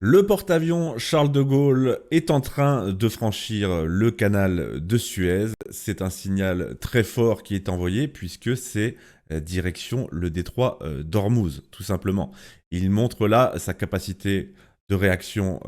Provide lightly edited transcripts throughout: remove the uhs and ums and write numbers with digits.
Le porte-avions Charles de Gaulle est en train de franchir le canal de Suez. C'est un signal très fort qui est envoyé puisque c'est direction le détroit d'Ormuz, tout simplement. Il montre là sa capacité de réaction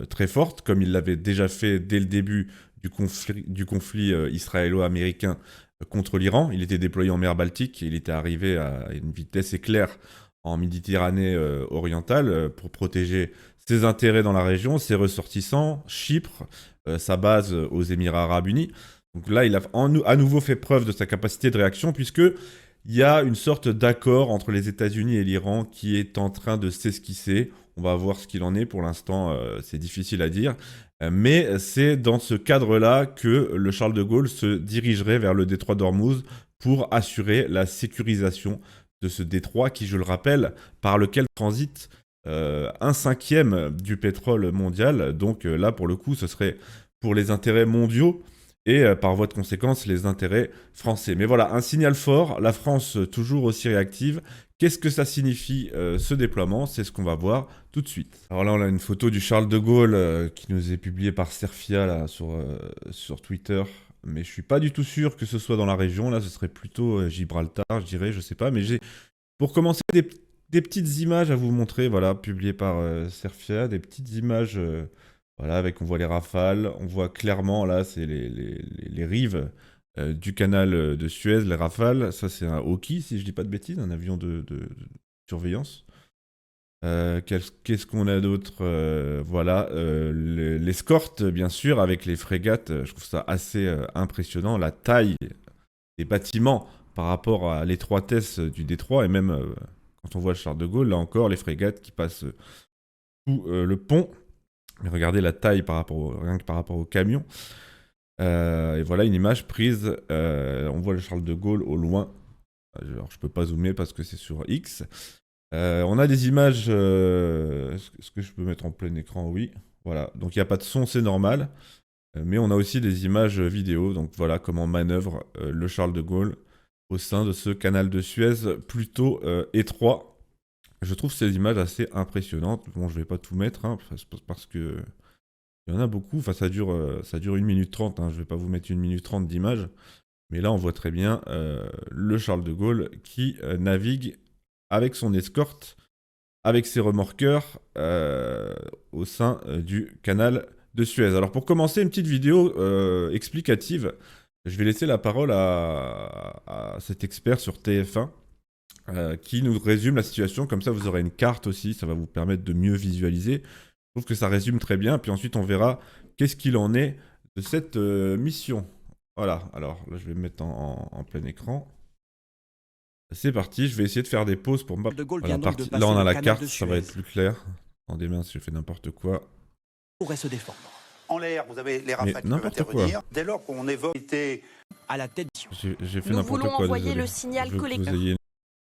très forte, comme il l'avait déjà fait dès le début du conflit israélo-américain contre l'Iran. Il était déployé en mer Baltique, il était arrivé à une vitesse éclair en Méditerranée orientale pour protéger ses intérêts dans la région, ses ressortissants, Chypre, sa base aux Émirats Arabes Unis. Donc là, il a à nouveau fait preuve de sa capacité de réaction, puisque il y a une sorte d'accord entre les États-Unis et l'Iran qui est en train de s'esquisser. On va voir ce qu'il en est. Pour l'instant, c'est difficile à dire. Mais c'est dans ce cadre-là que le Charles de Gaulle se dirigerait vers le détroit d'Ormuz pour assurer la sécurisation de ce détroit qui, je le rappelle, par lequel transite un cinquième du pétrole mondial. Donc là, pour le coup, ce serait pour les intérêts mondiaux et par voie de conséquence les intérêts français. Mais voilà, un signal fort, la France toujours aussi réactive. Qu'est-ce que ça signifie ce déploiement? C'est ce qu'on va voir tout de suite. Alors là, on a une photo du Charles de Gaulle qui nous est publiée par Serfia là, sur Twitter. Mais je suis pas du tout sûr que ce soit dans la région. Là, ce serait plutôt Gibraltar, je dirais, je sais pas. Mais j'ai, pour commencer, des petites images à vous montrer, voilà, publiées par Serfia, des petites images, voilà, avec on voit les rafales, on voit clairement là, c'est les rives du canal de Suez, les rafales. Ça, c'est un Hawkey, si je dis pas de bêtises, un avion de surveillance. Qu'est-ce qu'on a d'autre? Voilà, l'escorte, bien sûr, avec les frégates. Je trouve ça assez impressionnant, la taille des bâtiments par rapport à l'étroitesse du détroit et même quand on voit le Charles de Gaulle, là encore, les frégates qui passent sous le pont. Mais regardez la taille rien que par rapport au camion. Et voilà une image prise. On voit le Charles de Gaulle au loin. Alors, je peux pas zoomer parce que c'est sur X. On a des images. Est-ce que je peux mettre en plein écran? Oui. Voilà. Donc il n'y a pas de son, c'est normal. Mais on a aussi des images vidéo. Donc voilà comment manœuvre le Charles de Gaulle au sein de ce canal de Suez plutôt étroit. Je trouve ces images assez impressionnantes. Bon, je vais pas tout mettre, hein, parce que il y en a beaucoup. Enfin, ça dure 1 minute 30. Hein. Je vais pas vous mettre 1 minute 30 d'images. Mais là, on voit très bien le Charles de Gaulle qui navigue avec son escorte, avec ses remorqueurs, au sein du canal de Suez. Alors, pour commencer, une petite vidéo explicative. Je vais laisser la parole à cet expert sur TF1 qui nous résume la situation. Comme ça, vous aurez une carte aussi. Ça va vous permettre de mieux visualiser. Je trouve que ça résume très bien. Puis ensuite, on verra qu'est-ce qu'il en est de cette mission. Voilà. Alors là, je vais me mettre en plein écran. C'est parti. Je vais essayer de faire des pauses pour De Gaulle voilà, vient donc de là, passer on a le la canal carte. de Ça va Suez. être plus clair. Attendez, mince, j'ai fait n'importe quoi. Pourrait se défendre. En l'air, vous avez les Mais rafales qui peuvent n'importe quoi. intervenir. Dès lors qu'on évoque À la tête. J'ai fait Nous n'importe voulons quoi, envoyer désolé. le signal Je veux que vous collectif. ayez...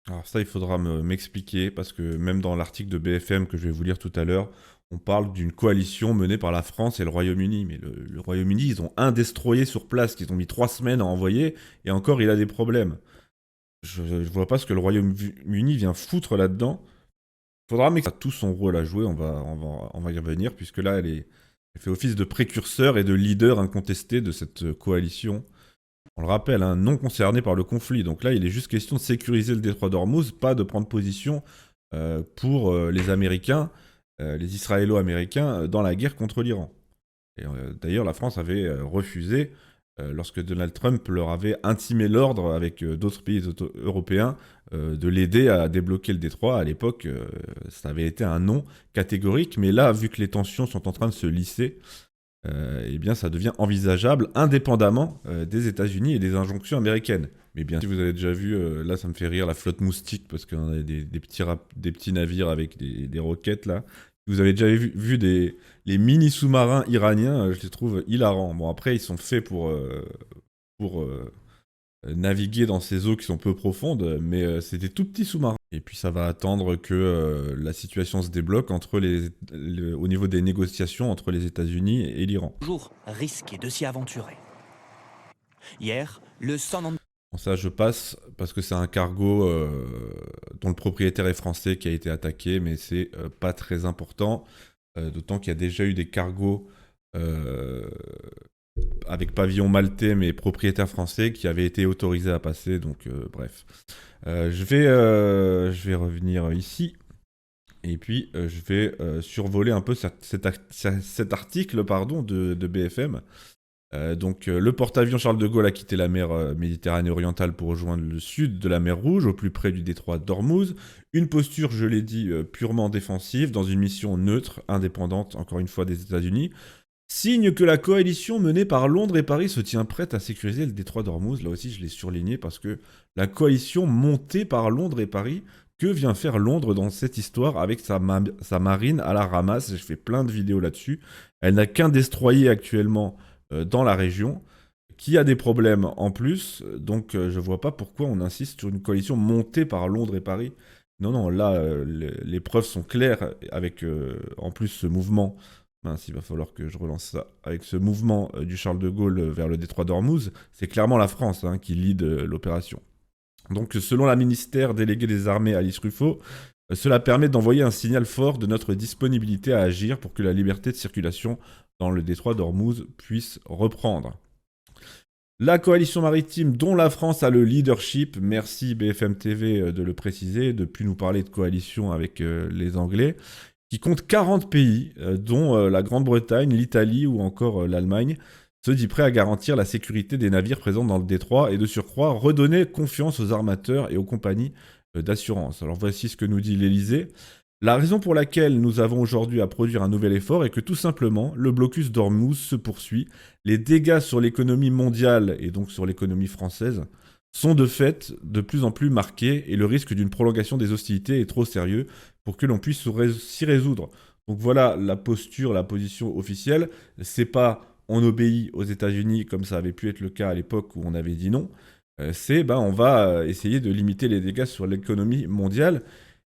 Alors ça, il faudra m'expliquer, parce que même dans l'article de BFM que je vais vous lire tout à l'heure, on parle d'une coalition menée par la France et le Royaume-Uni. Mais le Royaume-Uni, ils ont un destroyer sur place qu'ils ont mis 3 semaines à envoyer, et encore, il a des problèmes. Je vois pas ce que le Royaume-Uni vient foutre là-dedans. Il faudra mais ça a tout son rôle à jouer, on va y revenir, puisque là, elle fait office de précurseur et de leader incontesté de cette coalition. On le rappelle, hein, non concerné par le conflit. Donc là, il est juste question de sécuriser le détroit d'Ormuz, pas de prendre position pour les Américains, les Israélo-Américains, dans la guerre contre l'Iran. Et d'ailleurs, la France avait refusé, lorsque Donald Trump leur avait intimé l'ordre avec d'autres pays européens, de l'aider à débloquer le détroit. À l'époque, ça avait été un non catégorique. Mais là, vu que les tensions sont en train de se lisser, eh bien, ça devient envisageable indépendamment des États-Unis et des injonctions américaines. Mais bien, si vous avez déjà vu, là, ça me fait rire la flotte moustique parce qu'on a des petits navires avec des roquettes là. Vous avez déjà vu les mini sous-marins iraniens, je les trouve hilarants. Bon, après, ils sont faits pour naviguer dans ces eaux qui sont peu profondes, mais c'est des tout petits sous-marins. Et puis ça va attendre que la situation se débloque au niveau des négociations entre les États-Unis et l'Iran. Toujours risqué de s'y aventurer. Hier, le San Andreas. Bon, ça, je passe parce que c'est un cargo dont le propriétaire est français qui a été attaqué, mais c'est pas très important. d'autant qu'il y a déjà eu des cargos avec pavillon maltais mais propriétaire français qui avaient été autorisés à passer, donc bref. Je vais revenir ici. Et puis, je vais survoler un peu cet article pardon, de BFM. Le porte-avions Charles de Gaulle a quitté la mer Méditerranée orientale pour rejoindre le sud de la mer Rouge, au plus près du détroit d'Ormuz. Une posture, je l'ai dit, purement défensive, dans une mission neutre, indépendante, encore une fois, des États-Unis. Signe que la coalition menée par Londres et Paris se tient prête à sécuriser le détroit d'Ormuz. Là aussi, je l'ai surligné parce que la coalition montée par Londres et Paris, que vient faire Londres dans cette histoire avec sa marine à la ramasse? J'ai fait plein de vidéos là-dessus. Elle n'a qu'un destroyer actuellement dans la région, qui a des problèmes en plus, donc je vois pas pourquoi on insiste sur une coalition montée par Londres et Paris. Non, non, là, les preuves sont claires avec, en plus, ce mouvement. Mince, il va falloir que je relance ça. Avec ce mouvement du Charles de Gaulle vers le détroit d'Ormuz, c'est clairement la France qui lead l'opération. Donc, selon la ministère déléguée des armées Alice Ruffo, cela permet d'envoyer un signal fort de notre disponibilité à agir pour que la liberté de circulation dans le détroit d'Ormuz puisse reprendre. La coalition maritime dont la France a le leadership, merci BFM TV de le préciser, de plus nous parler de coalition avec les Anglais, qui compte 40 pays, dont la Grande-Bretagne, l'Italie ou encore l'Allemagne, se dit prêt à garantir la sécurité des navires présents dans le détroit et de surcroît redonner confiance aux armateurs et aux compagnies d'assurance. Alors voici ce que nous dit l'Elysée. La raison pour laquelle nous avons aujourd'hui à produire un nouvel effort est que tout simplement, le blocus d'Ormuz se poursuit. Les dégâts sur l'économie mondiale et donc sur l'économie française sont de fait de plus en plus marqués et le risque d'une prolongation des hostilités est trop sérieux pour que l'on puisse s'y résoudre. Donc voilà la posture, la position officielle. C'est pas on obéit aux États-Unis comme ça avait pu être le cas à l'époque où on avait dit non. C'est on va essayer de limiter les dégâts sur l'économie mondiale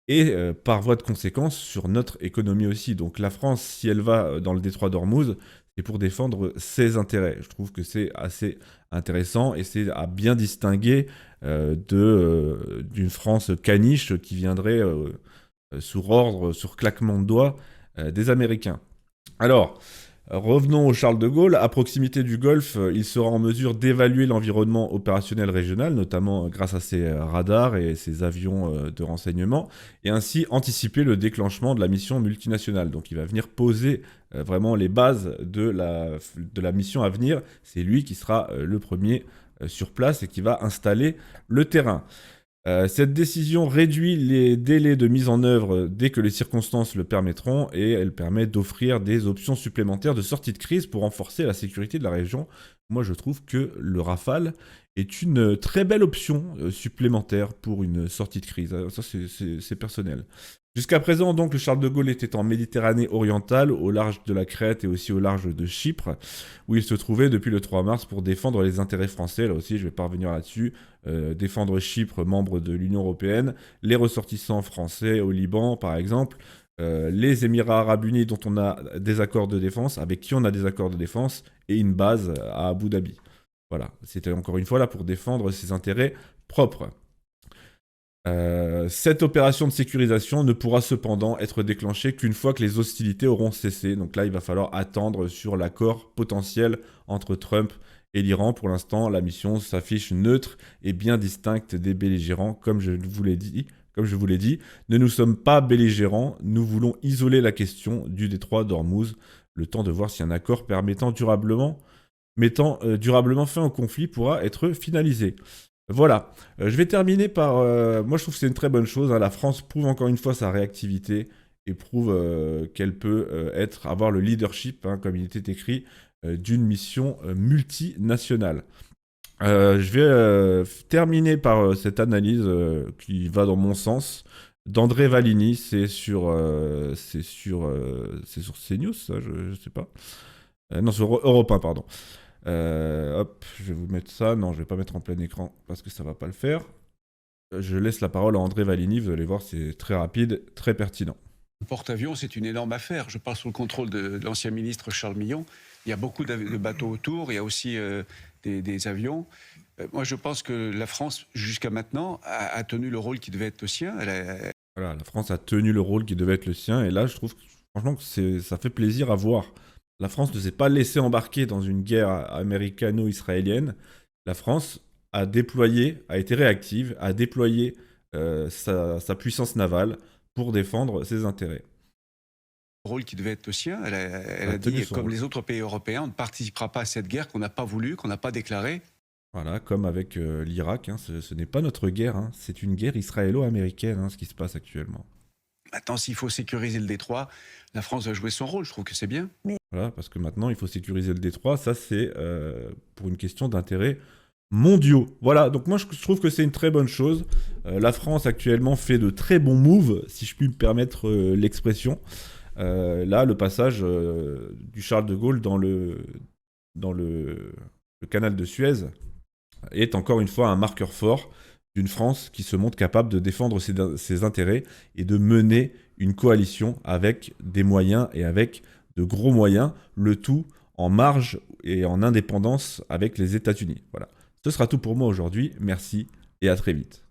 et par voie de conséquence sur notre économie aussi. Donc la France, si elle va dans le détroit d'Ormuz, c'est pour défendre ses intérêts. Je trouve que c'est assez intéressant et c'est à bien distinguer d'une France caniche qui viendrait sur ordre, sur claquement de doigts des Américains. Alors, revenons au Charles de Gaulle. À proximité du Golfe, il sera en mesure d'évaluer l'environnement opérationnel régional, notamment grâce à ses radars et ses avions de renseignement, et ainsi anticiper le déclenchement de la mission multinationale. Donc il va venir poser vraiment les bases de la mission à venir. C'est lui qui sera le premier sur place et qui va installer le terrain. Cette décision réduit les délais de mise en œuvre dès que les circonstances le permettront et elle permet d'offrir des options supplémentaires de sortie de crise pour renforcer la sécurité de la région. Moi, je trouve que le Rafale est une très belle option supplémentaire pour une sortie de crise. Ça, c'est personnel. Jusqu'à présent, donc, le Charles de Gaulle était en Méditerranée orientale, au large de la Crète et aussi au large de Chypre, où il se trouvait depuis le 3 mars pour défendre les intérêts français. Là aussi, je vais pas revenir là-dessus. Défendre Chypre, membre de l'Union européenne, les ressortissants français au Liban, par exemple, les Émirats arabes unis dont on a des accords de défense, avec qui on a des accords de défense, et une base à Abu Dhabi. Voilà, c'était encore une fois là pour défendre ses intérêts propres. Cette opération de sécurisation ne pourra cependant être déclenchée qu'une fois que les hostilités auront cessé. Donc là, il va falloir attendre sur l'accord potentiel entre Trump et l'Iran. Pour l'instant, la mission s'affiche neutre et bien distincte des belligérants, comme je vous l'ai dit. Ne nous sommes pas belligérants, nous voulons isoler la question du détroit d'Ormuz, le temps de voir si un accord mettant durablement fin au conflit pourra être finalisé. Voilà, je vais terminer par... moi je trouve que c'est une très bonne chose, la France prouve encore une fois sa réactivité et prouve qu'elle peut avoir le leadership, comme il était écrit, d'une mission multinationale. Je vais terminer par cette analyse qui va dans mon sens d'André Valigny, c'est sur CNews, ça, je sais pas. Non, sur Europe 1, pardon. Hop, je vais vous mettre ça. Non, je vais pas mettre en plein écran parce que ça va pas le faire. Je laisse la parole à André Valigny, vous allez voir, c'est très rapide, très pertinent. Le porte-avions, c'est une énorme affaire. Je parle sous le contrôle de l'ancien ministre Charles Millon. Il y a beaucoup de bateaux autour, il y a aussi des avions. Moi, je pense que la France, jusqu'à maintenant, a tenu le rôle qui devait être le sien. Voilà, la France a tenu le rôle qui devait être le sien, et là, je trouve franchement, ça fait plaisir à voir. La France ne s'est pas laissée embarquer dans une guerre américano-israélienne. La France a été réactive, a déployé sa puissance navale pour défendre ses intérêts. Rôle qui devait être le sien. Elle a tenu dit, son comme rôle. les autres pays européens, on ne participera pas à cette guerre qu'on n'a pas voulu, qu'on n'a pas déclarée. Voilà, comme avec l'Irak, hein, ce n'est pas notre guerre, hein, c'est une guerre israélo-américaine, hein, ce qui se passe actuellement. Maintenant, s'il faut sécuriser le détroit, la France va jouer son rôle. Je trouve que c'est bien. Voilà, parce que maintenant, il faut sécuriser le détroit. Ça, c'est pour une question d'intérêts mondiaux. Voilà, donc moi, je trouve que c'est une très bonne chose. La France, actuellement, fait de très bons moves, si je puis me permettre l'expression. Là, le passage du Charles de Gaulle dans le canal de Suez est encore une fois un marqueur fort d'une France qui se montre capable de défendre ses intérêts et de mener une coalition avec des moyens et avec de gros moyens, le tout en marge et en indépendance avec les États-Unis. Voilà. Ce sera tout pour moi aujourd'hui. Merci et à très vite.